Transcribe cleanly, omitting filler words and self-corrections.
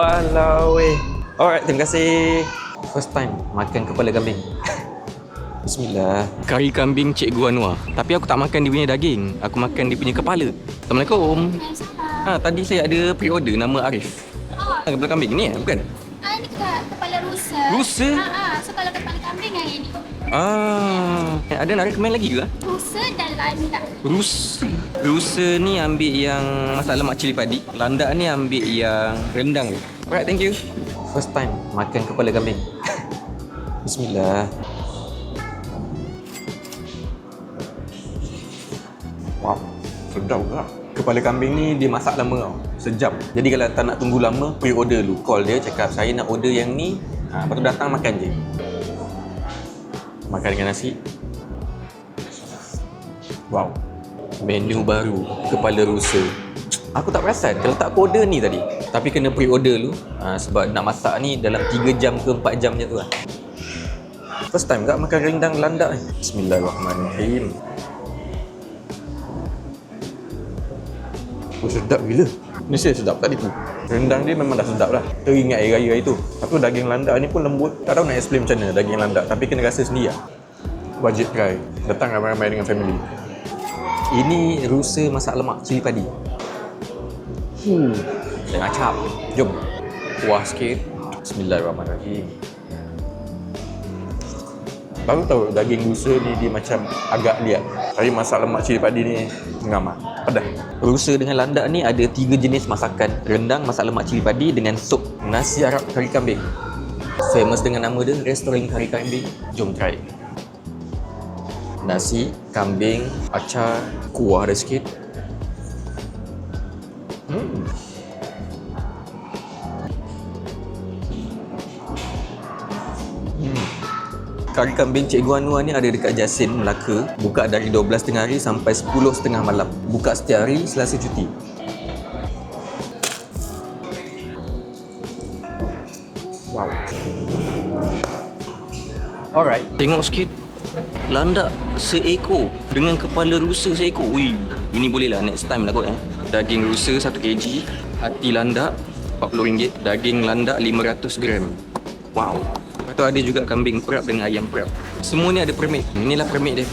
Walau weh. Alright, terima kasih. First time makan kepala kambing. Bismillah. Kari kambing Cikgu Anwar. Tapi aku tak makan dia punya daging. Aku makan dia punya kepala. Assalamualaikum. Tadi saya ada pre-order nama Arif. Kepala kambing ni bukan? Ini kepala rusa. Rusa? So kalau kepala kambing yang ini. Ada nak recommend lagi ke? Rusa dan landak. Rusa ni ambil yang masak lemak cili padi. Landak ni ambil yang rendang. Alright, thank you. First time makan kepala kambing. Bismillah. Wow, sedap juga. Kepala kambing ni dia masak lama tau. Sejam. Jadi kalau tak nak tunggu lama, pre-order dulu. Call dia, cakap saya nak order yang ni. Lepas tu datang makan je. Makan dengan nasi. Wow. Menu baru, kepala rusa. Aku tak perasan kalau tak aku order ni tadi. Tapi kena pre-order dulu. Sebab nak masak ni dalam 3 jam ke 4 jam macam tu lah. First time tak makan rendang landak ni. Bismillahirrahmanirrahim. Sedap gila. Ni saya sedap tak tipu. Rendang dia memang dah sedap lah. Teringat air raya itu. Tapi daging landak ni pun lembut. Tak tahu nak explain macam mana daging landak. Tapi kena rasa sendiri lah. Wajib try. Datang ramai-ramai dengan family. Ini rusa masak lemak cili padi. Dan acap. Jom. Kuah sikit. Bismillahirrahmanirrahim. Baru tahu daging rusa ni dia macam agak liat. Tapi masak lemak cili padi ni ngam lah. Pedas. Rusa dengan landak ni ada 3 jenis masakan. Rendang, masak lemak cili padi dengan sup. Nasi Arab kari kambing. Famous dengan nama dia, restoran kari kambing. Jom try. Nasi, kambing, acar, kuah ada sikit. Kari kambing Cikgu Anwar ni ada dekat Jasin, Melaka. Buka dari 12 tengah hari sampai 10 setengah malam. Buka setiap hari Selasa cuti. Wow. Alright. Tengok sikit. Landak seekor dengan kepala rusa seekor. Ui, ini boleh lah next time lah kot. Daging rusa 1 kg. Hati landak RM40. Daging landak 500 gram. Wow. Lepas tu ada juga kambing perap dengan ayam perap. Semua ni ada permit. Inilah permit dia.